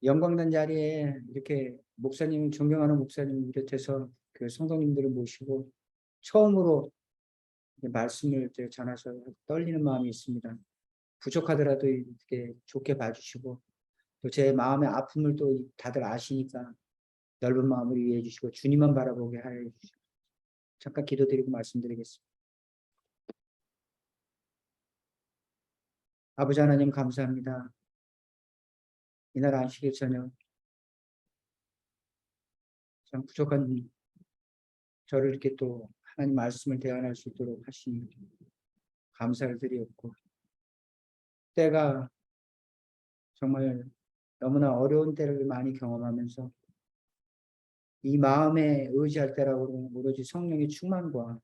영광된 자리에 이렇게 목사님, 존경하는 목사님 비롯해서 그 성도님들을 모시고 처음으로 말씀을 전해서 떨리는 마음이 있습니다. 부족하더라도 이렇게 좋게 봐주시고 또 제 마음의 아픔을 또 다들 아시니까 넓은 마음을 이해해 주시고 주님만 바라보게 하여 주시고 잠깐 기도드리고 말씀드리겠습니다. 아버지 하나님 감사합니다. 이날 안식일 저녁 참 부족한 저를 이렇게 또 하나님 말씀을 대안할 수 있도록 하시니 감사를 드리었고 때가 정말 너무나 어려운 때를 많이 경험하면서 이 마음에 의지할 때라고 오로지 성령의 충만과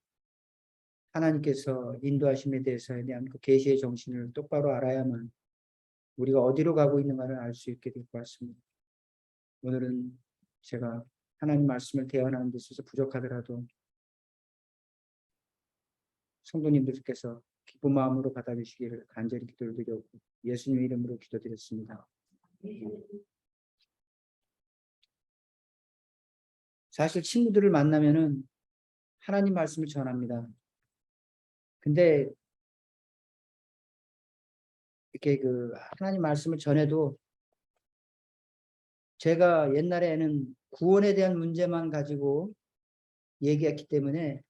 하나님께서 인도하심에 대해서에 대한 그 계시의 정신을 똑바로 알아야만 우리가 어디로 가고 있는가를 알 수 있게 될 것 같습니다. 오늘은 제가 하나님 말씀을 대언하는 데 있어서 부족하더라도 성도님들께서 기쁜 마음으로 받아주시기를 간절히 기도를 드렸고 예수님 이름으로 기도드렸습니다. 사실 친구들을 만나면은 하나님 말씀을 전합니다. 근데 이렇게 그 하나님 말씀을 전해도 제가 옛날에는 구원에 대한 문제만 가지고 얘기했기 때문에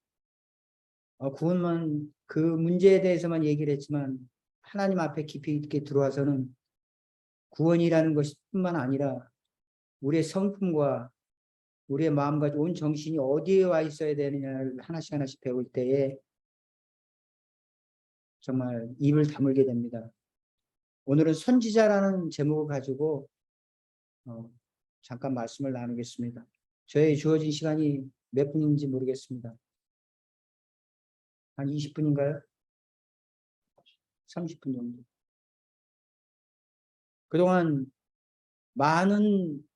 구원만 그 문제에 대해서만 얘기를 했지만 하나님 앞에 깊이 있게 들어와서는 구원이라는 것뿐만 아니라 우리의 성품과 우리의 마음과 온 정신이 어디에 와 있어야 되느냐를 하나씩 하나씩 배울 때에 정말 입을 다물게 됩니다. 오늘은 선지자라는 제목을 가지고 잠깐 말씀을 나누겠습니다. 저희 주어진 시간이 몇 분인지 모르겠습니다. 한 20분인가요? 30분 정도. 그동안 많은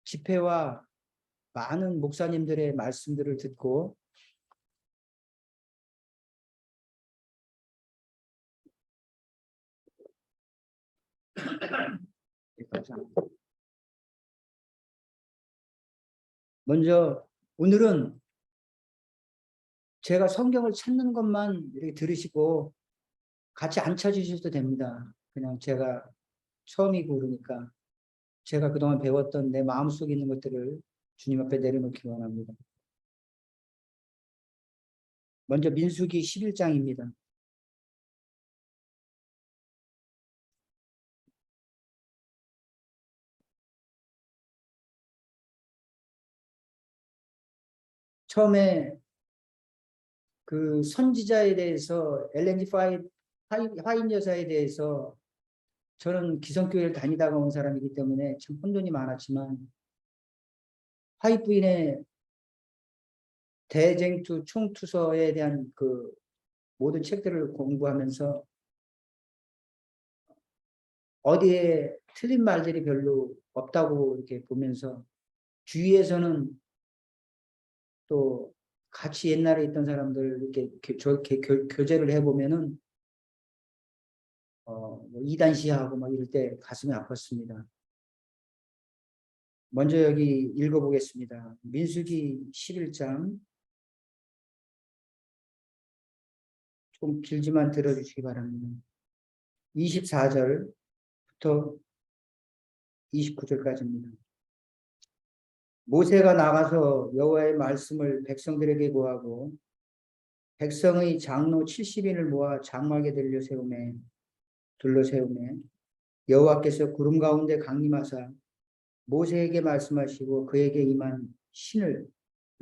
집회와 많은 목사님들의 말씀들을 듣고 먼저 오늘은 제가 성경을 찾는 것만 이렇게 들으시고 같이 안 찾으셔도 됩니다. 그냥 제가 처음이고 그러니까 제가 그동안 배웠던 내 마음속에 있는 것들을 주님 앞에 내려놓기 원합니다. 먼저 민수기 11장입니다. 처음에 그 선지자에 대해서 엘렌지 화인 여사에 대해서 저는 기성교회를 다니다가 온 사람이기 때문에 참 혼돈이 많았지만 화이트 부인의 대쟁투 총투서에 대한 그 모든 책들을 공부하면서 어디에 틀린 말들이 별로 없다고 이렇게 보면서 주위에서는 또 같이 옛날에 있던 사람들 이렇게 교제를 해보면은 뭐 이단시하고 막 이럴 때 가슴이 아팠습니다. 먼저 여기 읽어보겠습니다. 민수기 11장 좀 길지만 들어주시기 바랍니다. 24절부터 29절까지입니다. 모세가 나가서 여호와의 말씀을 백성들에게 고하고 백성의 장로 70인을 모아 장막에 둘러세우매 여호와께서 구름 가운데 강림하사 모세에게 말씀하시고 그에게 임한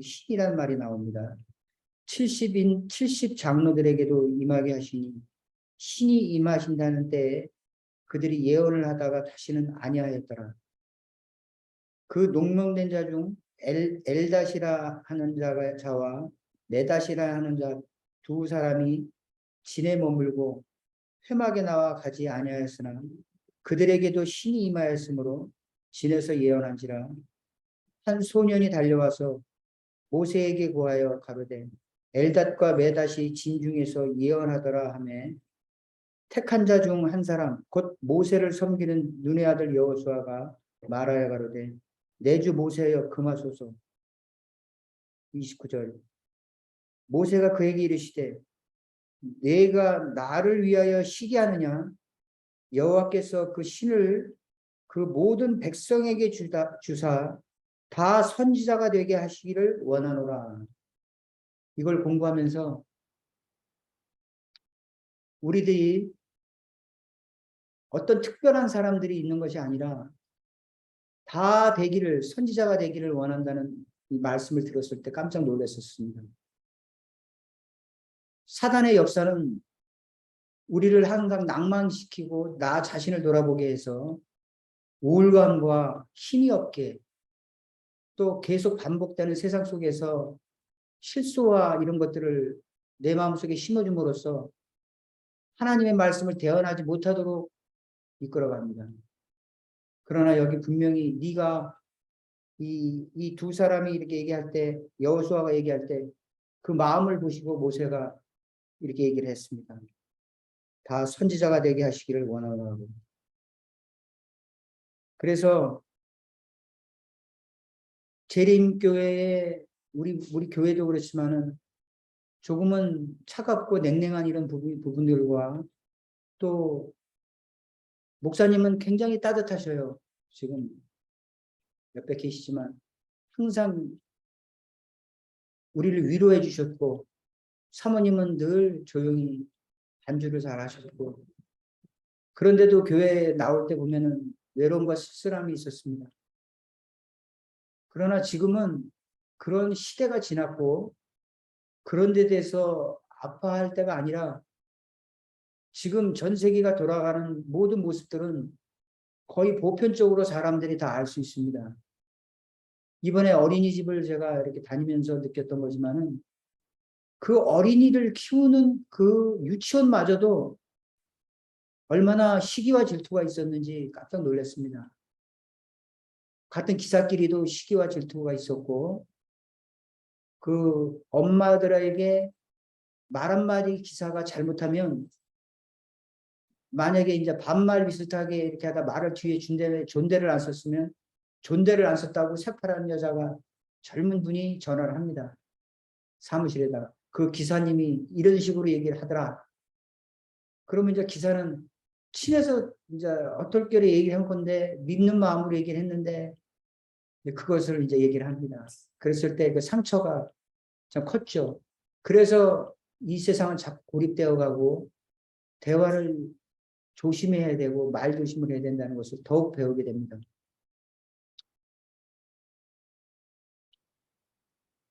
신이라는 말이 나옵니다. 70 장로들에게도 임하게 하시니 신이 임하신다는 때에 그들이 예언을 하다가 다시는 아니하였더라. 그 농명된 자 중 엘다시라 하는 자와 메다시라 하는 자 두 사람이 진에 머물고 회막에 나와 가지 아니하였으나 그들에게도 신이 임하였으므로 진에서 예언한지라. 한 소년이 달려와서 모세에게 구하여 가로되 엘닷과 메닷이 진 중에서 예언하더라 하매 택한 자 중 한 사람 곧 모세를 섬기는 눈의 아들 여호수아가 말하여 가로되 내 주 모세여 금하소서. 29절 모세가 그에게 이르시되 내가 나를 위하여 시기 하느냐 여호와께서 그 신을 그 모든 백성에게 주사 다 선지자가 되게 하시기를 원하노라. 이걸 공부하면서 우리들이 어떤 특별한 사람들이 있는 것이 아니라 다 되기를 선지자가 되기를 원한다는 이 말씀을 들었을 때 깜짝 놀랐었습니다. 사단의 역사는 우리를 항상 낭만시키고 나 자신을 돌아보게 해서 우울감과 힘이 없게 또 계속 반복되는 세상 속에서 실수와 이런 것들을 내 마음속에 심어줌으로써 하나님의 말씀을 대언하지 못하도록 이끌어갑니다. 그러나 여기 분명히 네가 이 두 사람이 이렇게 얘기할 때 여호수아가 얘기할 때 그 마음을 보시고 모세가 이렇게 얘기를 했습니다. 다 선지자가 되게 하시기를 원하노라고. 그래서 재림교회에 우리 교회도 그렇지만은 조금은 차갑고 냉랭한 이런 부분들과 또 목사님은 굉장히 따뜻하셔요. 지금 옆에 계시지만 항상 우리를 위로해 주셨고 사모님은 늘 조용히 반주를 잘 하셨고 그런데도 교회에 나올 때 보면은 외로움과 쓸쓸함이 있었습니다. 그러나 지금은 그런 시대가 지났고 그런 데 대해서 아파할 때가 아니라 지금 전 세계가 돌아가는 모든 모습들은 거의 보편적으로 사람들이 다 알 수 있습니다. 이번에 어린이집을 제가 이렇게 다니면서 느꼈던 거지만은 그 어린이를 키우는 그 유치원마저도 얼마나 시기와 질투가 있었는지 깜짝 놀랐습니다. 같은 기사끼리도 시기와 질투가 있었고 그 엄마들에게 말 한마디 기사가 잘못하면 만약에 이제 반말 비슷하게 이렇게 하다 말을 뒤에 존대를 안 썼으면 존대를 안 썼다고 새파란 여자가 젊은 분이 전화를 합니다. 사무실에다가 그 기사님이 이런 식으로 얘기를 하더라. 그러면 이제 기사는 친해서 이제 어떨결에 얘기를 한 건데 믿는 마음으로 얘기를 했는데 그것을 이제 얘기를 합니다. 그랬을 때 그 상처가 참 컸죠. 그래서 이 세상은 자꾸 고립되어 가고 대화를 조심해야 되고 말 조심을 해야 된다는 것을 더욱 배우게 됩니다.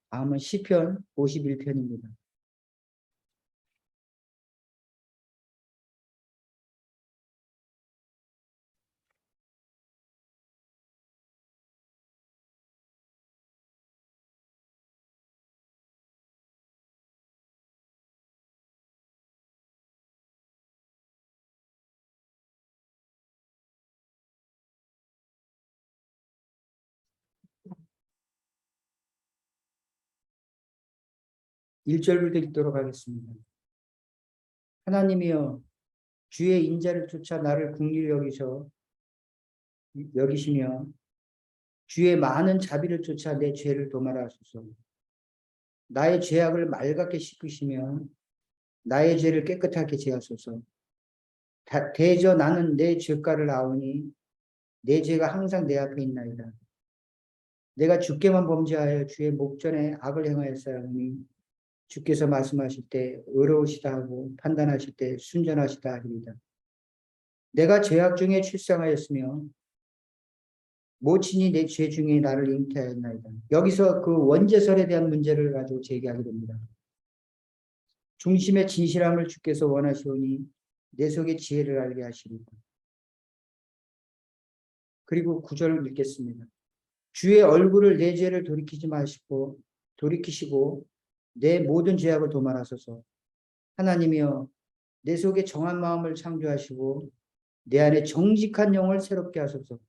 다음은 시편 51편입니다. 1절부터 읽도록 하겠습니다. 하나님이여 주의 인자를 쫓아 나를 긍휼히 여기시며 주의 많은 자비를 쫓아 내 죄를 도말하 하소서. 나의 죄악을 맑게 씻으시며 나의 죄를 깨끗하게 제하소서. 대저 나는 내 죄가를 아오니 내 죄가 항상 내 앞에 있나이다. 내가 주께만 범죄하여 주의 목전에 악을 행하였사오니 주께서 말씀하실 때 의로우시다 하고 판단하실 때 순전하시다 하리이다. 내가 죄악 중에 출생하였으며 모친이 내 죄 중에 나를 잉태하였나이다. 여기서 그 원죄설에 대한 문제를 가지고 제기하게 됩니다. 중심의 진실함을 주께서 원하시오니 내 속의 지혜를 알게 하시리다. 그리고 9절을 읽겠습니다. 주의 얼굴을 내 죄를 돌이키시고 내 모든 죄악을 도말하소서. 하나님이여 내 속에 정한 마음을 창조하시고 내 안에 정직한 영을 새롭게 하소서.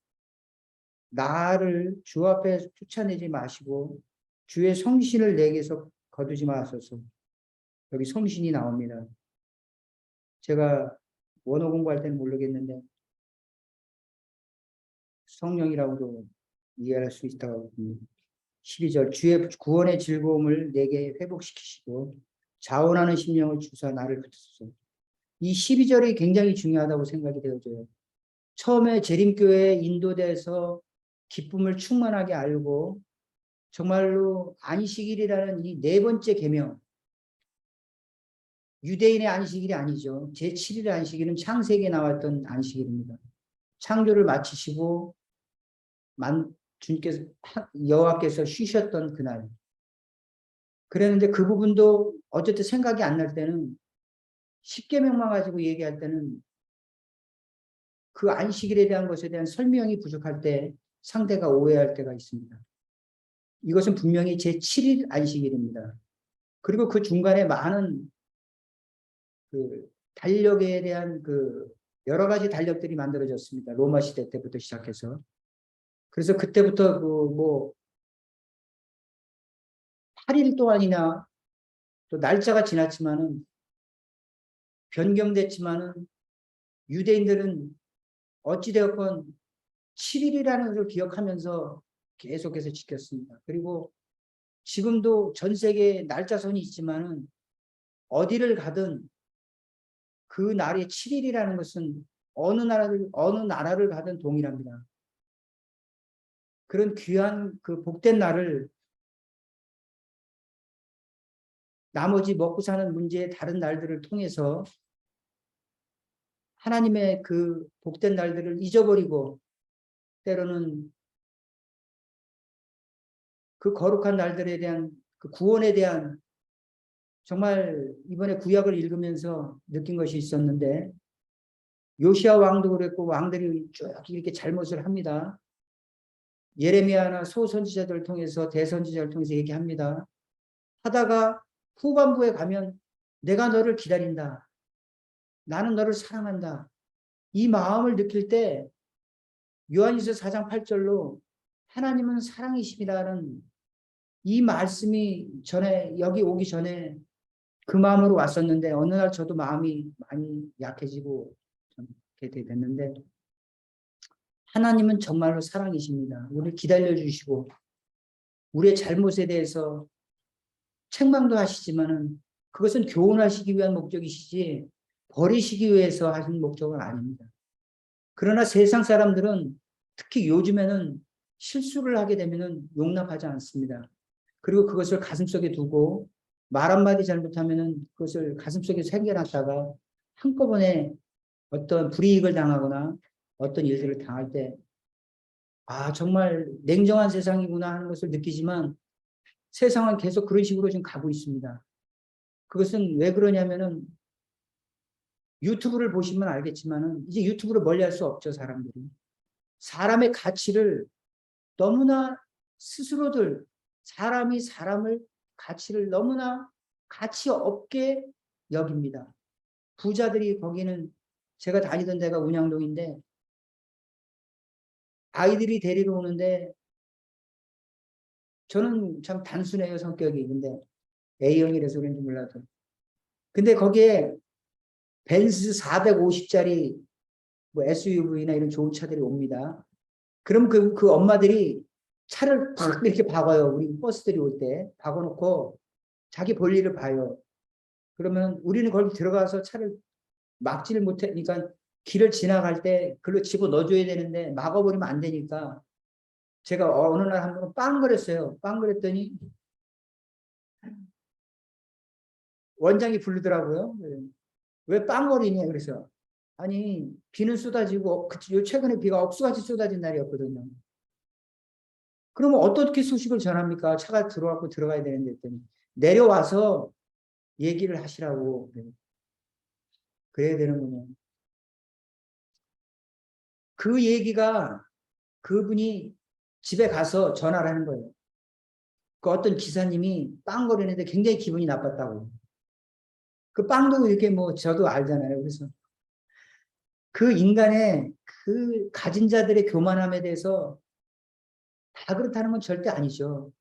나를 주 앞에 쫓아내지 마시고 주의 성신을 내게서 거두지 마소서. 여기 성신이 나옵니다. 제가 원어 공부할 때는 모르겠는데 성령이라고도 이해할 수 있다고 봅니다. 12절 주의 구원의 즐거움을 내게 회복시키시고 자원하는 심령을 주사 나를 붙으소서. 이 12절이 굉장히 중요하다고 생각이 되어져요. 처음에 재림교회에 인도돼서 기쁨을 충만하게 알고 정말로 안식일이라는 이 네 번째 계명, 유대인의 안식일이 아니죠. 제7일의 안식일은 창세기에 나왔던 안식일입니다. 창조를 마치시고 주님께서 여호와께서 쉬셨던 그날. 그랬는데 그 부분도 어쨌든 생각이 안 날 때는 10계명만 가지고 얘기할 때는 그 안식일에 대한 것에 대한 설명이 부족할 때 상대가 오해할 때가 있습니다. 이것은 분명히 제7일 안식일입니다. 그리고 그 중간에 많은 그 달력에 대한 그 여러 가지 달력들이 만들어졌습니다. 로마 시대 때부터 시작해서. 그래서 그때부터 그 뭐 8일 동안이나 또 날짜가 지났지만은 변경됐지만은 유대인들은 어찌되었건 7일이라는 것을 기억하면서 계속해서 지켰습니다. 그리고 지금도 전 세계에 날짜선이 있지만은 어디를 가든 그 날이 7일이라는 것은 어느 나라를 가든 동일합니다. 그런 귀한 그 복된 날을 나머지 먹고 사는 문제의 다른 날들을 통해서 하나님의 그 복된 날들을 잊어버리고 때로는 그 거룩한 날들에 대한 그 구원에 대한 정말 이번에 구약을 읽으면서 느낀 것이 있었는데 요시야 왕도 그랬고 왕들이 쭉 이렇게 잘못을 합니다. 예레미야나 소선지자들을 통해서 대선지자를 통해서 얘기합니다. 하다가 후반부에 가면 내가 너를 기다린다. 나는 너를 사랑한다. 이 마음을 느낄 때 요한일서 4장 8절로 하나님은 사랑이심이라는 이 말씀이 전에 여기 오기 전에 그 마음으로 왔었는데 어느 날 저도 마음이 많이 약해지고 이렇게 됐는데 하나님은 정말로 사랑이십니다. 우리를 기다려주시고 우리의 잘못에 대해서 책망도 하시지만은 그것은 교훈하시기 위한 목적이시지 버리시기 위해서 하신 목적은 아닙니다. 그러나 세상 사람들은 특히 요즘에는 실수를 하게 되면은 용납하지 않습니다. 그리고 그것을 가슴속에 두고 말 한마디 잘못하면은 그것을 가슴속에 새겨놨다가 한꺼번에 어떤 불이익을 당하거나 어떤 일들을 당할 때 아, 정말 냉정한 세상이구나 하는 것을 느끼지만 세상은 계속 그런 식으로 지금 가고 있습니다. 그것은 왜 그러냐면은 유튜브를 보시면 알겠지만은 이제 유튜브를 멀리 할 수 없죠, 사람들이. 사람의 가치를 너무나 스스로들, 사람이 사람을 가치를 너무나 가치 없게 여깁니다. 부자들이 거기는 제가 다니던 데가 운양동인데 아이들이 데리러 오는데 저는 참 단순해요, 성격이. 근데 A형이라서 그런지 몰라도. 근데 거기에 벤츠 450짜리 뭐 SUV나 이런 좋은 차들이 옵니다. 그럼 그 엄마들이 차를 팍 이렇게 박아요. 우리 버스들이 올 때 박아놓고 자기 볼일을 봐요. 그러면 우리는 거기 들어가서 차를 막지를 못하니까 길을 지나갈 때 글로 집어 넣어줘야 되는데 막아버리면 안 되니까 제가 어느 날 한 번 빵 그랬어요. 빵 그랬더니 원장이 부르더라고요. 왜 빵거리냐 그래서 아니 비는 쏟아지고 최근에 비가 억수같이 쏟아진 날이었거든요. 그러면 어떻게 소식을 전합니까? 차가 들어왔고 들어가야 되는데 했더니 내려와서 얘기를 하시라고 그래야 되는군요. 그 얘기가 그분이 집에 가서 전화를 하는 거예요. 그 어떤 기사님이 빵 거리는데 굉장히 기분이 나빴다고. 그 빵도 이렇게 뭐 저도 알잖아요. 그래서 그 인간의 그 가진 자들의 교만함에 대해서 다 그렇다는 건 절대 아니죠.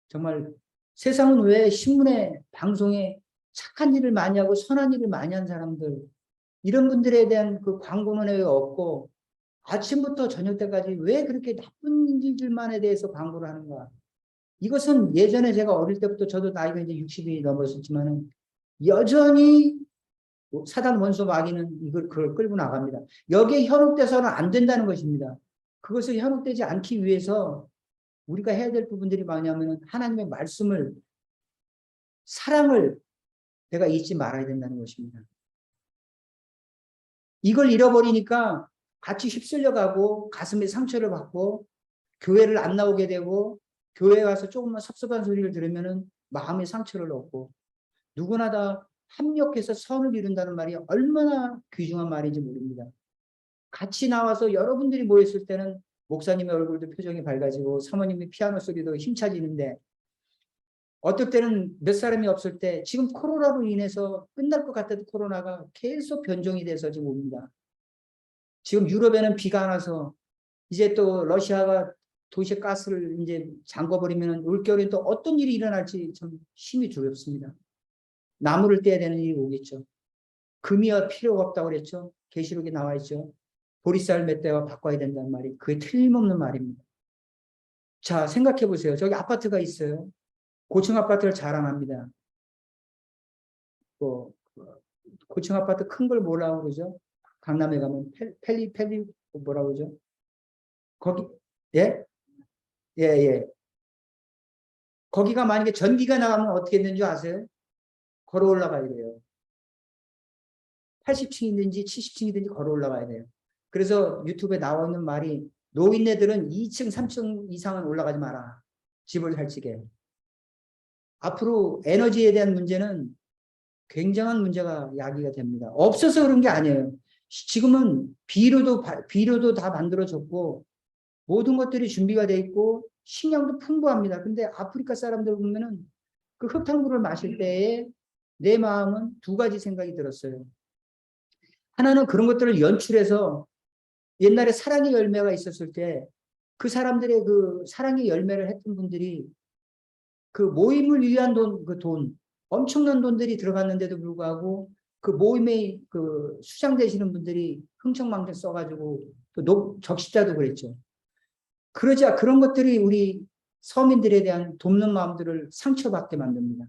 정말 세상은 왜 신문에 방송에 착한 일을 많이 하고 선한 일을 많이 한 사람들 이런 분들에 대한 그 광고는 왜 없고 아침부터 저녁 때까지 왜 그렇게 나쁜 일들만에 대해서 광고를 하는가? 이것은 예전에 제가 어릴 때부터 저도 나이가 이제 60이 넘었었지만은 여전히 사단 원수 마귀는 그걸 끌고 나갑니다. 여기에 현혹돼서는 안 된다는 것입니다. 그것을 현혹되지 않기 위해서 우리가 해야 될 부분들이 뭐냐면은 하나님의 말씀을, 사랑을 내가 잊지 말아야 된다는 것입니다. 이걸 잃어버리니까 같이 휩쓸려 가고 가슴에 상처를 받고 교회를 안 나오게 되고 교회에 와서 조금만 섭섭한 소리를 들으면은 마음의 상처를 얻고, 누구나 다 합력해서 선을 이룬다는 말이 얼마나 귀중한 말인지 모릅니다. 같이 나와서 여러분들이 모였을 때는 목사님의 얼굴도 표정이 밝아지고 사모님의 피아노 소리도 힘차지는데, 어떨 때는 몇 사람이 없을 때, 지금 코로나로 인해서 끝날 것 같아도 코로나가 계속 변종이 돼서 지금 옵니다. 지금 유럽에는 비가 안 와서 이제 또 러시아가 도시의 가스를 이제 잠궈버리면 올겨울에 또 어떤 일이 일어날지 참 힘이 두렵습니다. 나무를 떼야 되는 일이 오겠죠. 금이 필요가 없다고 그랬죠. 계시록에 나와 있죠. 보리쌀 몇 대와 바꿔야 된다는 말이 그게 틀림없는 말입니다. 자, 생각해 보세요. 저기 아파트가 있어요. 고층 아파트를 자랑합니다. 뭐 고층 아파트 큰 걸 뭐라고 그러죠? 강남에 가면 펠리 뭐라고 그러죠? 거기 예? 예, 예. 거기가 만약에 전기가 나가면 어떻게 되는 줄 아세요? 걸어 올라가야 돼요. 80층이든지 70층이든지 걸어 올라가야 돼요. 그래서 유튜브에 나와 있는 말이, 노인네들은 2층, 3층 이상은 올라가지 마라. 집을 잘 지게. 앞으로 에너지에 대한 문제는 굉장한 문제가 야기가 됩니다. 없어서 그런 게 아니에요. 지금은 비료도 다 만들어졌고 모든 것들이 준비가 돼 있고 식량도 풍부합니다. 근데 아프리카 사람들 보면은 그 흙탕물을 마실 때에 내 마음은 두 가지 생각이 들었어요. 하나는 그런 것들을 연출해서 옛날에 사랑의 열매가 있었을 때 그 사람들의 그 사랑의 열매를 했던 분들이 그 모임을 위한 돈, 엄청난 돈들이 들어갔는데도 불구하고 그 모임에 그 수장되시는 분들이 흥청망청 써가지고 또 적십자도 그랬죠. 그러자 그런 것들이 우리 서민들에 대한 돕는 마음들을 상처받게 만듭니다.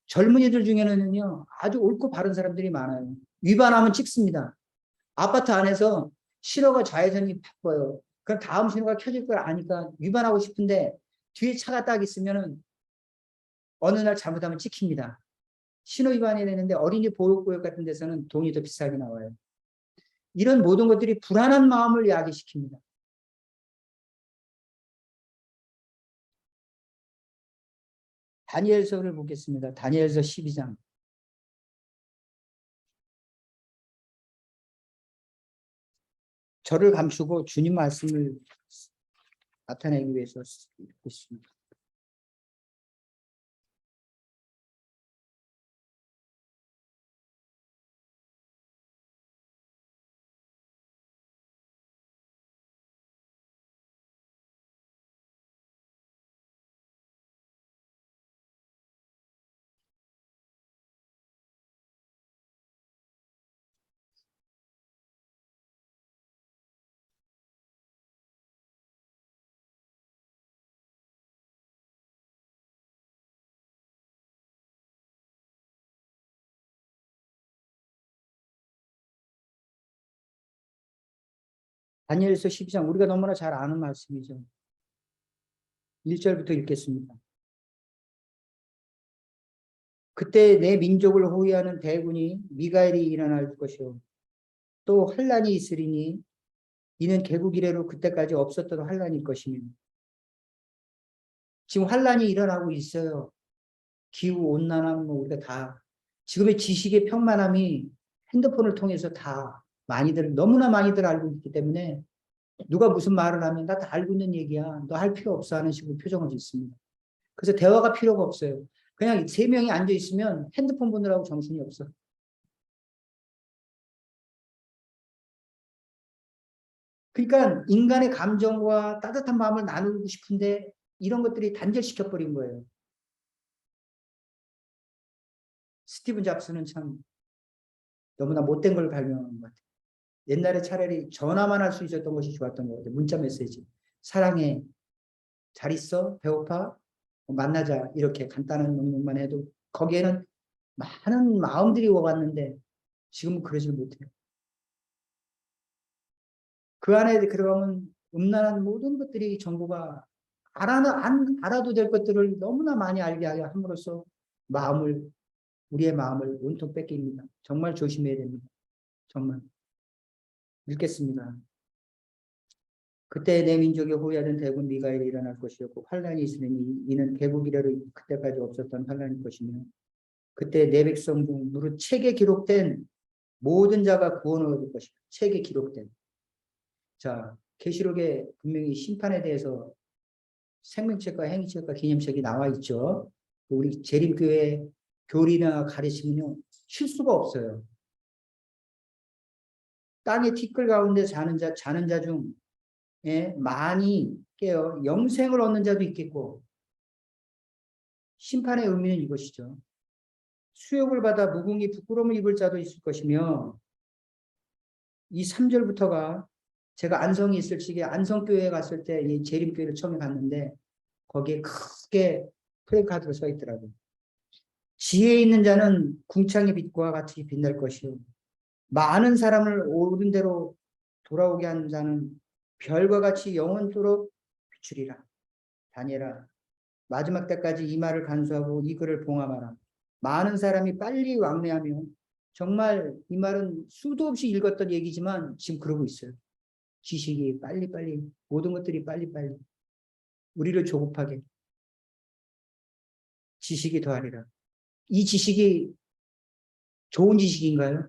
젊은이들 중에는요, 아주 옳고 바른 사람들이 많아요. 위반하면 찍습니다. 아파트 안에서 신호가 좌회전이 바빠요. 그럼 다음 신호가 켜질 걸 아니까 위반하고 싶은데 뒤에 차가 딱 있으면은 어느 날 잘못하면 찍힙니다. 신호 위반이 되는데 어린이 보호구역 같은 데서는 돈이 더 비싸게 나와요. 이런 모든 것들이 불안한 마음을 야기시킵니다. 다니엘서를 보겠습니다. 다니엘서 12장. 저를 감추고 주님 말씀을 나타내기 위해서 읽고 있습니다. 다니엘서 12장, 우리가 너무나 잘 아는 말씀이죠. 1절부터 읽겠습니다. 그때 내 민족을 호위하는 대군이 미가엘이 일어날 것이요 또 환란이 있으리니 이는 개국 이래로 그때까지 없었던 환란일 것이며, 지금 환란이 일어나고 있어요. 기후 온난화 뭐 우리가 다 지금의 지식의 평만함이 핸드폰을 통해서 다 많이들 너무나 많이들 알고 있기 때문에 누가 무슨 말을 하면 나 다 알고 있는 얘기야. 너 할 필요 없어 하는 식으로 표정을 짓습니다. 그래서 대화가 필요가 없어요. 그냥 세 명이 앉아 있으면 핸드폰 보느라고 정신이 없어. 그러니까 인간의 감정과 따뜻한 마음을 나누고 싶은데 이런 것들이 단절시켜 버린 거예요. 스티븐 잡스는 참 너무나 못된 걸 발명한 것 같아요. 옛날에 차라리 전화만 할 수 있었던 것이 좋았던 것 같아요. 문자 메시지. 사랑해. 잘 있어? 배고파? 만나자. 이렇게 간단한 명령만 해도 거기에는 많은 마음들이 와갔는데 지금은 그러지 못해요. 그 안에 들어가면 음란한 모든 것들이 정부가 알아도 될 것들을 너무나 많이 알게 함으로써 우리의 마음을 온통 뺏깁니다. 정말 조심해야 됩니다. 정말. 읽겠습니다. 그때 내 민족의 호위하던 대군 미가엘이 일어날 것이었고 환란이 있으니 이는 대국 이래로 그때까지 없었던 환란일 것이며 그때 내 백성 중 무릇 책에 기록된 모든 자가 구원을 얻을 것이다. 책에 기록된. 자, 계시록에 분명히 심판에 대해서 생명책과 행위책과 기념책이 나와 있죠. 우리 재림교회 교리나 가르치면요 쉴 수가 없어요. 땅의 티끌 가운데 자는 자 중에 많이 깨어 영생을 얻는 자도 있겠고 심판의 의미는 이것이죠. 수욕을 받아 무궁히 부끄러움을 입을 자도 있을 것이며 이 3절부터가 제가 안성에 있을 시기에 안성교회에 갔을 때 이 재림교회를 처음에 갔는데 거기에 크게 프레카드로 써 있더라고요. 지혜 있는 자는 궁창의 빛과 같이 빛날 것이요. 많은 사람을 옳은 대로 돌아오게 하는 자는 별과 같이 영원토록 비추리라. 다니엘아, 마지막 때까지 이 말을 간수하고 이 글을 봉함하라. 많은 사람이 빨리 왕래하며 정말 이 말은 수도 없이 읽었던 얘기지만 지금 그러고 있어요. 지식이 빨리빨리 모든 것들이 빨리빨리 우리를 조급하게 지식이 더하리라. 이 지식이 좋은 지식인가요?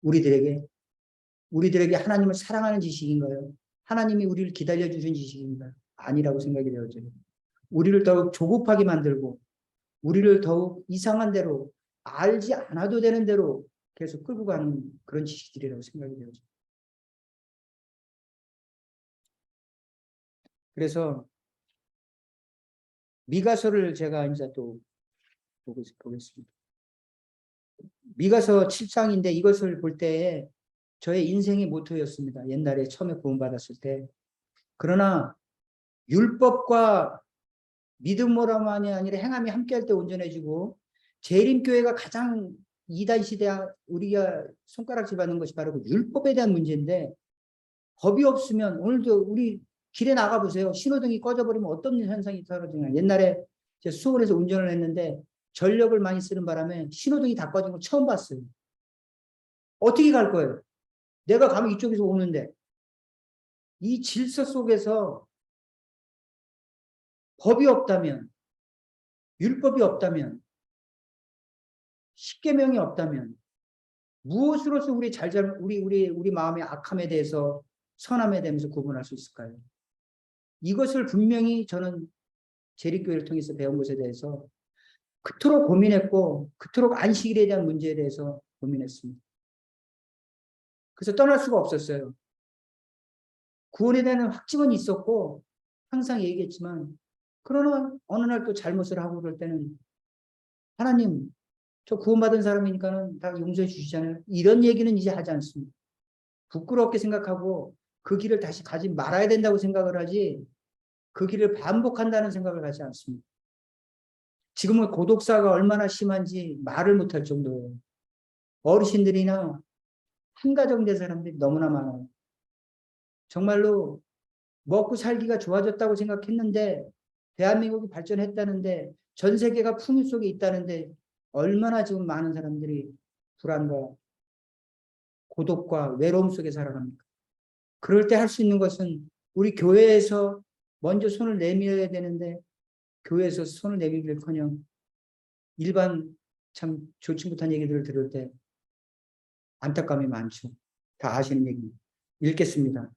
우리들에게 하나님을 사랑하는 지식인가요? 하나님이 우리를 기다려주신 지식인가요? 아니라고 생각이 되어져요. 우리를 더욱 조급하게 만들고 우리를 더욱 이상한 대로 알지 않아도 되는 대로 계속 끌고 가는 그런 지식들이라고 생각이 되어져요. 그래서 미가서를 제가 이제 또 보겠습니다. 미가서 7장인데 이것을 볼 때에 저의 인생의 모토였습니다. 옛날에 처음에 구원받았을 때. 그러나 율법과 믿음으로만이 아니라 행함이 함께할 때 온전해지고 재림교회가 가장 이단 시대 우리가 손가락질 받는 것이 바로 그 율법에 대한 문제인데 법이 없으면 오늘도 우리 길에 나가보세요. 신호등이 꺼져버리면 어떤 현상이 벌어지냐. 옛날에 제가 수원에서 운전을 했는데 전력을 많이 쓰는 바람에 신호등이 다 꺼진 걸 처음 봤어요. 어떻게 갈 거예요? 내가 가면 이쪽에서 오는데 이 질서 속에서 법이 없다면 율법이 없다면 십계명이 없다면 무엇으로서 우리 마음의 악함에 대해서 선함에 대해서 구분할 수 있을까요? 이것을 분명히 저는 재림교회를 통해서 배운 것에 대해서 그토록 고민했고 그토록 안식일에 대한 문제에 대해서 고민했습니다. 그래서 떠날 수가 없었어요. 구원에 대한 확증은 있었고 항상 얘기했지만 그러나 어느 날 또 잘못을 하고 그럴 때는 하나님 저 구원받은 사람이니까는 다 용서해 주시잖아요. 이런 얘기는 이제 하지 않습니다. 부끄럽게 생각하고 그 길을 다시 가지 말아야 된다고 생각을 하지 그 길을 반복한다는 생각을 하지 않습니다. 지금은 고독사가 얼마나 심한지 말을 못할 정도예요. 어르신들이나 한가정 된 사람들이 너무나 많아요. 정말로 먹고 살기가 좋아졌다고 생각했는데 대한민국이 발전했다는데 전 세계가 풍요 속에 있다는데 얼마나 지금 많은 사람들이 불안과 고독과 외로움 속에 살아갑니까? 그럴 때 할 수 있는 것은 우리 교회에서 먼저 손을 내밀어야 되는데 교회에서 손을 내밀기를커녕 일반 참 좋지 못한 얘기들을 들을 때 안타까움이 많죠. 다 아시는 얘기입니다. 읽겠습니다.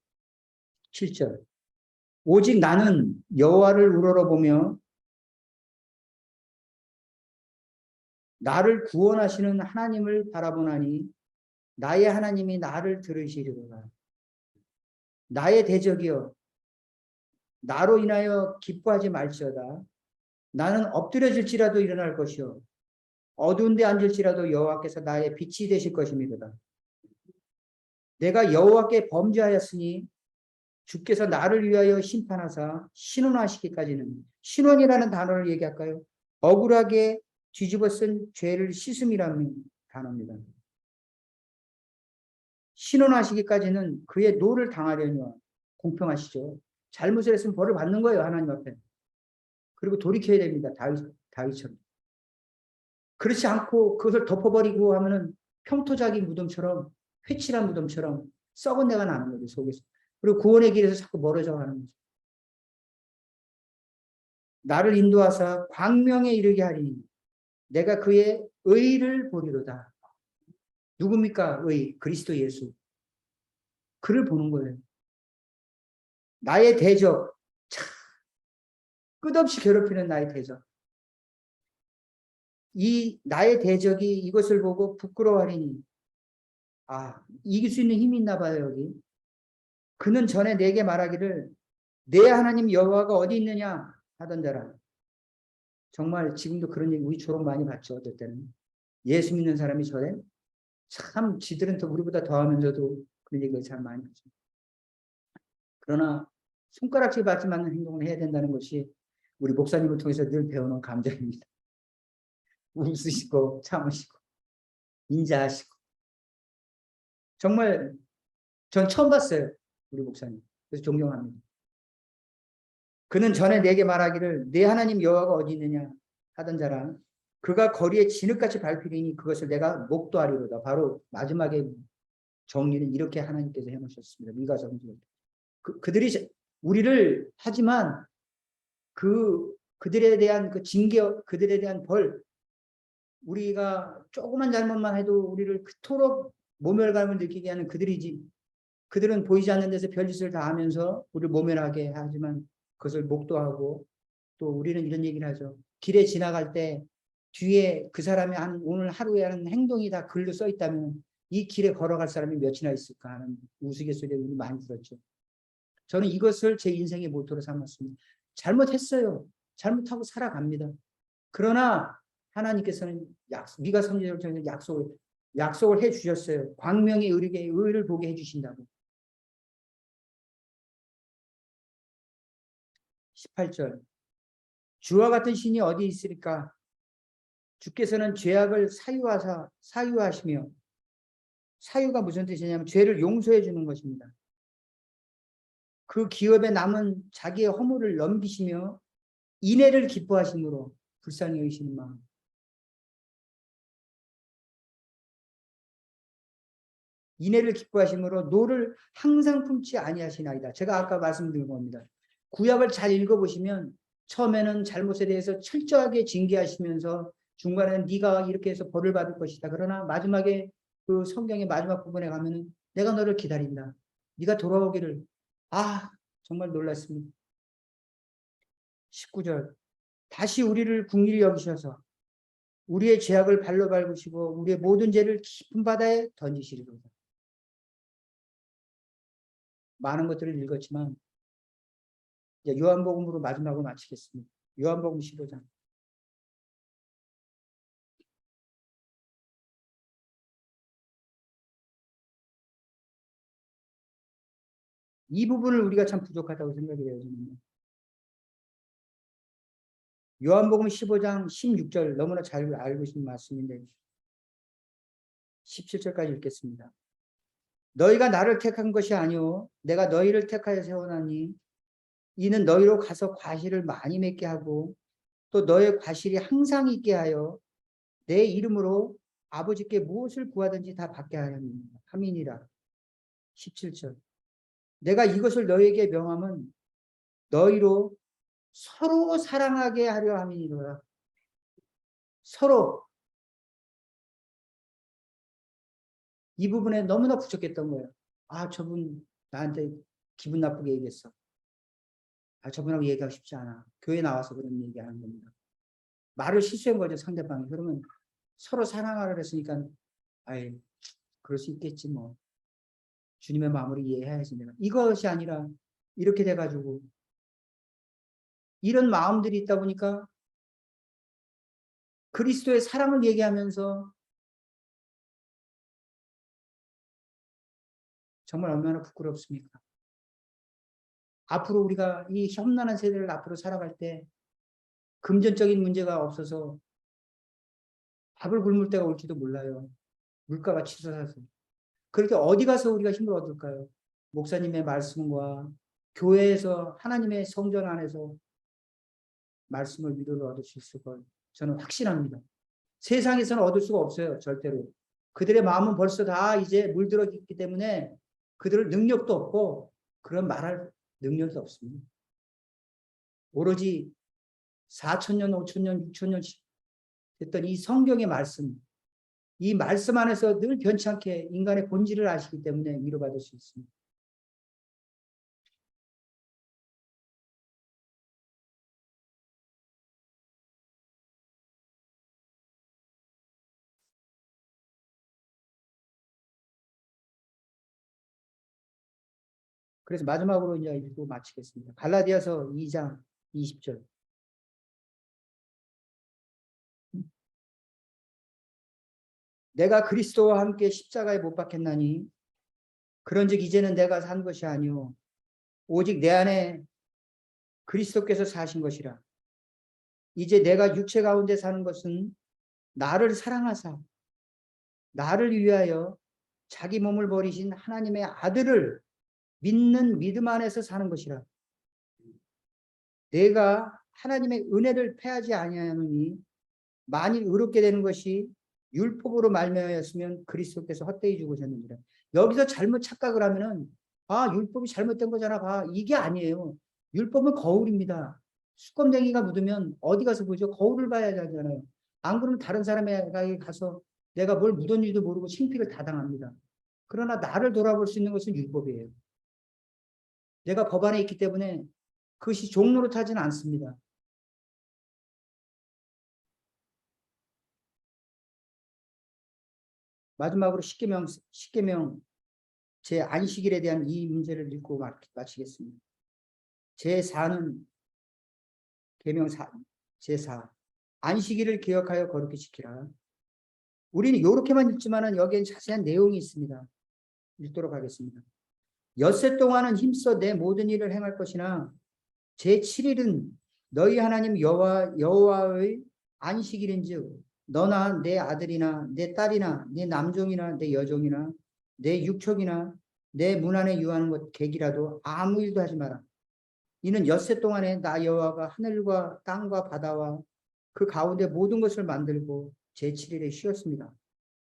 7절. 오직 나는 여호와를 우러러보며 나를 구원하시는 하나님을 바라보나니 나의 하나님이 나를 들으시리로다. 나의 대적이여 나로 인하여 기뻐하지 말지어다. 나는 엎드려질지라도 일어날 것이요 어두운 데 앉을지라도 여호와께서 나의 빛이 되실 것입니다. 내가 여호와께 범죄하였으니 주께서 나를 위하여 심판하사 신원하시기까지는, 신원이라는 단어를 얘기할까요? 억울하게 뒤집어 쓴 죄를 씻음이라는 단어입니다. 신원하시기까지는 그의 노를 당하려니와, 공평하시죠. 잘못을 했으면 벌을 받는 거예요, 하나님 앞에. 그리고 돌이켜야 됩니다. 다윗처럼. 그렇지 않고 그것을 덮어버리고 하면은 평토자기 무덤처럼, 회칠한 무덤처럼 썩은 내가 나는 거죠, 속에서. 그리고 구원의 길에서 자꾸 멀어져 가는 거죠. 나를 인도하사 광명에 이르게 하리니 내가 그의 의를 보리로다. 누굽니까? 의, 그리스도 예수. 그를 보는 거예요. 나의 대적, 참, 끝없이 괴롭히는 나의 대적. 이 나의 대적이 이것을 보고 부끄러워하리니, 아, 이길 수 있는 힘이 있나 봐요, 여기. 그는 전에 내게 말하기를 내 하나님 여호와가 어디 있느냐 하던 자라. 정말 지금도 그런 얘기 우리 조롱 많이 받죠. 어떨 때는 예수 믿는 사람이 저래 참 지들은 더 우리보다 더하면서도 그런 얘기를 참 많이 하죠. 그러나 손가락질 받지 않는 행동을 해야 된다는 것이 우리 목사님을 통해서 늘 배우는 감정입니다. 웃으시고 참으시고 인자하시고. 정말 전 처음 봤어요. 우리 목사님. 그래서 존경합니다. 그는 전에 내게 말하기를 내 하나님 여호와가 어디 있느냐 하던 자라. 그가 거리에 진흙같이 밟히리니 그것을 내가 목도하리로다. 바로 마지막에 정리는 이렇게 하나님께서 해놓으셨습니다. 미가서 그들이 우리를 하지만 그들에 대한 그 징계, 그들에 대한 벌, 우리가 조그만 잘못만 해도 우리를 그토록 모멸감을 느끼게 하는 그들이지. 그들은 보이지 않는 데서 별짓을 다 하면서 우리를 모멸하게 하지만 그것을 목도하고, 또 우리는 이런 얘기를 하죠. 길에 지나갈 때 뒤에 그 사람이 한 오늘 하루에 하는 행동이 다 글로 써 있다면 이 길에 걸어갈 사람이 몇이나 있을까 하는 우스갯소리를 우리 많이 들었죠. 저는 이것을 제 인생의 모토로 삼았습니다. 잘못했어요. 잘못하고 살아갑니다. 그러나 하나님께서는 미가 선지자를 통해서 약속을 해 주셨어요. 광명의 의리게 의를 보게 해 주신다고. 18절. 주와 같은 신이 어디 있으리까? 주께서는 죄악을 사유하시며, 사유가 무슨 뜻이냐면 죄를 용서해 주는 것입니다. 그 기업에 남은 자기의 허물을 넘기시며 인애를 기뻐하심으로 불쌍히 여기시는 마음. 인애를 기뻐하심으로 노를 항상 품지 아니하시나이다. 제가 아까 말씀드린 겁니다. 구약을 잘 읽어보시면 처음에는 잘못에 대해서 철저하게 징계하시면서 중간에는 네가 이렇게 해서 벌을 받을 것이다. 그러나 마지막에 그 성경의 마지막 부분에 가면은 내가 너를 기다린다. 네가 돌아오기를. 아, 정말 놀랐습니다. 19절. 다시 우리를 긍휼히 여기셔서 우리의 죄악을 발로 밟으시고 우리의 모든 죄를 깊은 바다에 던지시리로다. 많은 것들을 읽었지만 이제 요한복음으로 마지막으로 마치겠습니다. 요한복음 15장. 이 부분을 우리가 참 부족하다고 생각이 돼요. 저는. 요한복음 15장 16절 너무나 잘 알고 있는 말씀인데 17절까지 읽겠습니다. 너희가 나를 택한 것이 아니오 내가 너희를 택하여 세워놨니 이는 너희로 가서 과실을 많이 맺게 하고 또 너의 과실이 항상 있게 하여 내 이름으로 아버지께 무엇을 구하든지 다 받게 함이니라. 17절. 내가 이것을 너희에게 명함은 너희로 서로 사랑하게 하려 함이니라. 서로. 이 부분에 너무나 부족했던 거예요. 아, 저분 나한테 기분 나쁘게 얘기했어. 아, 저분하고 얘기하고 싶지 않아. 교회 나와서 그런 얘기하는 겁니다. 말을 실수한 거죠, 상대방이. 그러면 서로 사랑하라 그랬으니까 아이, 그럴 수 있겠지 뭐. 주님의 마음으로 이해해야지 내가. 이것이 아니라 이렇게 돼가지고 이런 마음들이 있다 보니까 그리스도의 사랑을 얘기하면서 정말 얼마나 부끄럽습니까? 앞으로 우리가 이 험난한 세대를 앞으로 살아갈 때 금전적인 문제가 없어서 밥을 굶을 때가 올지도 몰라요. 물가가 치솟아서. 그렇게 어디 가서 우리가 힘을 얻을까요? 목사님의 말씀과 교회에서 하나님의 성전 안에서 말씀을 위로를 얻을 수 있을 걸 저는 확신합니다. 세상에서는 얻을 수가 없어요. 절대로. 그들의 마음은 벌써 다 이제 물들어 있기 때문에 그들의 능력도 없고 그런 말할 능력도 없습니다. 오로지 4,000년, 5,000년, 6,000년 됐던 이 성경의 말씀, 이 말씀 안에서 늘 변치 않게 인간의 본질을 아시기 때문에 위로받을 수 있습니다. 그래서 마지막으로 이제 읽고 마치겠습니다. 갈라디아서 2장 20절. 내가 그리스도와 함께 십자가에 못 박혔나니 그런즉 이제는 내가 산 것이 아니오 오직 내 안에 그리스도께서 사신 것이라. 이제 내가 육체 가운데 사는 것은 나를 사랑하사 나를 위하여 자기 몸을 버리신 하나님의 아들을 믿는 믿음 안에서 사는 것이라. 내가 하나님의 은혜를 패하지 아니하노니 만일 의롭게 되는 것이 율법으로 말미암았으면 그리스도께서 헛되이 죽으셨느니라. 여기서 잘못 착각을 하면은 율법이 잘못된 거잖아. 이게 아니에요. 율법은 거울입니다. 수검댕이가 묻으면 어디 가서 보죠? 거울을 봐야 하잖아요. 안 그러면 다른 사람에게 가서 내가 뭘 묻었는지도 모르고 창피를 다 당합니다. 그러나 나를 돌아볼 수 있는 것은 율법이에요. 내가 법 안에 있기 때문에 그것이 종노릇하지는 않습니다. 마지막으로 십계명 제 안식일에 대한 이 문제를 읽고 마치겠습니다. 제4는 계명 제4 안식일을 기억하여 거룩히 지키라. 우리는 이렇게만 읽지만은 여기엔 자세한 내용이 있습니다. 읽도록 하겠습니다. 엿새 동안은 힘써 내 모든 일을 행할 것이나 제7일은 너희 하나님 여호와의 안식일인즉 너나 내 아들이나 내 딸이나 내 남종이나 내 여종이나 내 육척이나 내 문 안에 유하는 것 객이라도 아무 일도 하지 마라. 이는 엿새 동안에 나 여호와가 하늘과 땅과 바다와 그 가운데 모든 것을 만들고 제7일에 쉬었습니다.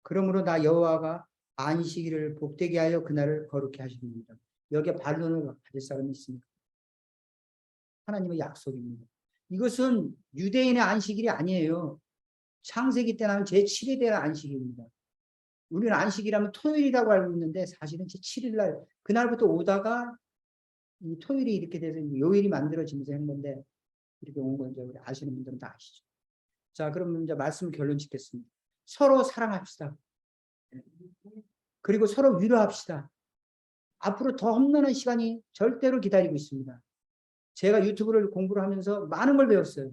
그러므로 나 여호와가 안식일을 복되게 하여 그날을 거룩히 하십니다. 여기에 반론을 가질 사람이 있습니까? 하나님의 약속입니다. 이것은 유대인의 안식일이 아니에요. 창세기 때 나온 제7일에 대한 안식일입니다. 우리는 안식이라면 토요일이라고 알고 있는데 사실은 제7일 날 그날부터 오다가 이 토요일이 이렇게 돼서 요일이 만들어지면서 한 건데 이렇게 온 건지 우리 아시는 분들은 다 아시죠. 자, 그러면 이제 말씀을 결론 짓겠습니다. 서로 사랑합시다. 그리고 서로 위로합시다. 앞으로 더 험난한 시간이 절대로 기다리고 있습니다. 제가 유튜브를 공부를 하면서 많은 걸 배웠어요.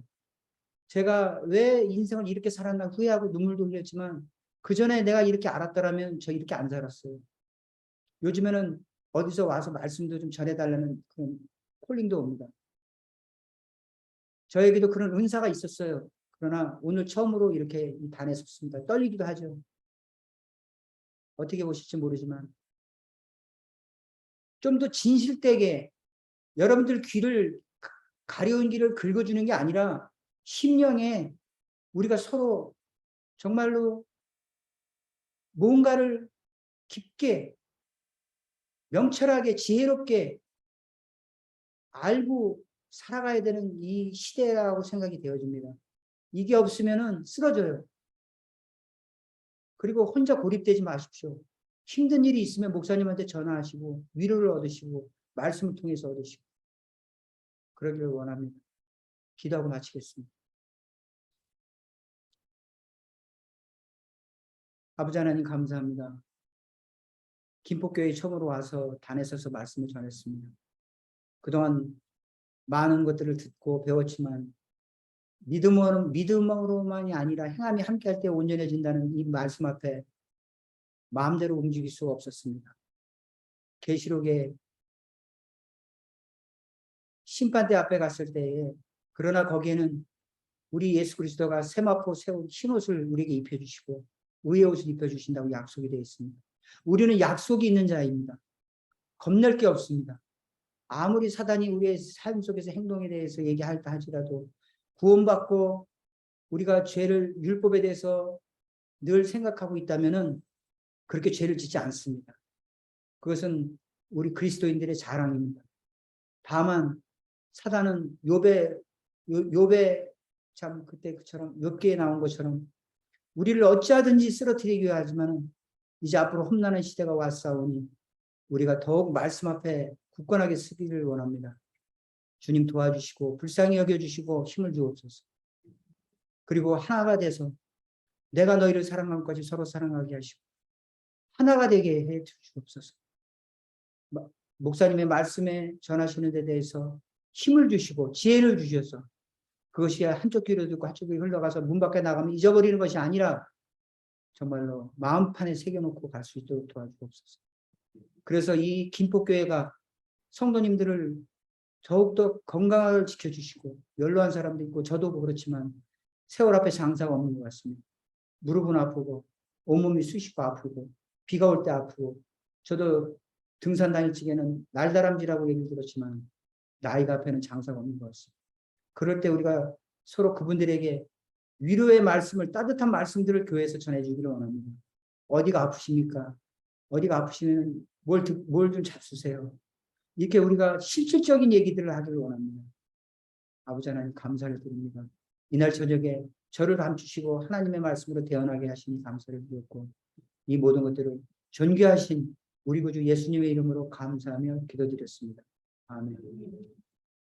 제가 왜 인생을 이렇게 살았나 후회하고 눈물도 흘렸지만 그 전에 내가 이렇게 알았더라면 저 이렇게 안 살았어요. 요즘에는 어디서 와서 말씀도 좀 전해달라는 그런 콜링도 옵니다. 저에게도 그런 은사가 있었어요. 그러나 오늘 처음으로 이렇게 이 단에 섰습니다. 떨리기도 하죠. 어떻게 보실지 모르지만 좀 더 진실되게 여러분들 귀를 가려운 길을 긁어주는 게 아니라 심령에 우리가 서로 정말로 뭔가를 깊게 명철하게 지혜롭게 알고 살아가야 되는 이 시대라고 생각이 되어집니다. 이게 없으면은 쓰러져요. 그리고 혼자 고립되지 마십시오. 힘든 일이 있으면 목사님한테 전화하시고 위로를 얻으시고 말씀을 통해서 얻으시고 그러기를 원합니다. 기도하고 마치겠습니다. 아버지 하나님 감사합니다. 김포교회에 처음으로 와서 단에 서서 말씀을 전했습니다. 그동안 많은 것들을 듣고 배웠지만 믿음으로만이 아니라 행함이 함께할 때 온전해진다는 이 말씀 앞에 마음대로 움직일 수가 없었습니다. 계시록에 심판대 앞에 갔을 때에 그러나 거기에는 우리 예수 그리스도가 세마포 세운 흰옷을 우리에게 입혀주시고 의의 옷을 입혀주신다고 약속이 되어 있습니다. 우리는 약속이 있는 자입니다. 겁낼 게 없습니다. 아무리 사단이 우리의 삶 속에서 행동에 대해서 얘기할다 할지라도 구원받고 우리가 죄를 율법에 대해서 늘 생각하고 있다면은 그렇게 죄를 짓지 않습니다. 그것은 우리 그리스도인들의 자랑입니다. 다만 사단은 욥의 참 그때 그처럼 욥기에 나온 것처럼 우리를 어찌하든지 쓰러뜨리기 하지만은 이제 앞으로 험난한 시대가 왔사오니 우리가 더욱 말씀 앞에 굳건하게 서기를 원합니다. 주님 도와주시고 불쌍히 여겨주시고 힘을 주옵소서. 그리고 하나가 돼서 내가 너희를 사랑한 것까지 서로 사랑하게 하시고 하나가 되게 해 주옵소서. 목사님의 말씀에 전하시는 데 대해서 힘을 주시고 지혜를 주셔서 그것이 한쪽 귀로 듣고 한쪽 귀로 흘러가서 문 밖에 나가면 잊어버리는 것이 아니라 정말로 마음판에 새겨놓고 갈 수 있도록 도와주옵소서. 그래서 이 김포교회가 성도님들을 더욱더 건강을 지켜주시고 연로한 사람도 있고 저도 그렇지만 세월 앞에 장사가 없는 것 같습니다. 무릎은 아프고 온몸이 쑤시고 아프고 비가 올 때 아프고 저도 등산 다닐 적에는 날다람쥐라고 얘기를 들었지만 나이가 앞에는 장사가 없는 것 같습니다. 그럴 때 우리가 서로 그분들에게 위로의 말씀을 따뜻한 말씀들을 교회에서 전해주기를 원합니다. 어디가 아프십니까? 어디가 아프시면 뭘 좀 잡수세요. 이렇게 우리가 실질적인 얘기들을 하기를 원합니다. 아버지 하나님 감사를 드립니다. 이날 저녁에 저를 감추시고 하나님의 말씀으로 태어나게 하시니 감사를 드렸고 이 모든 것들을 존귀하신 우리 구주 예수님의 이름으로 감사하며 기도드렸습니다. 아멘.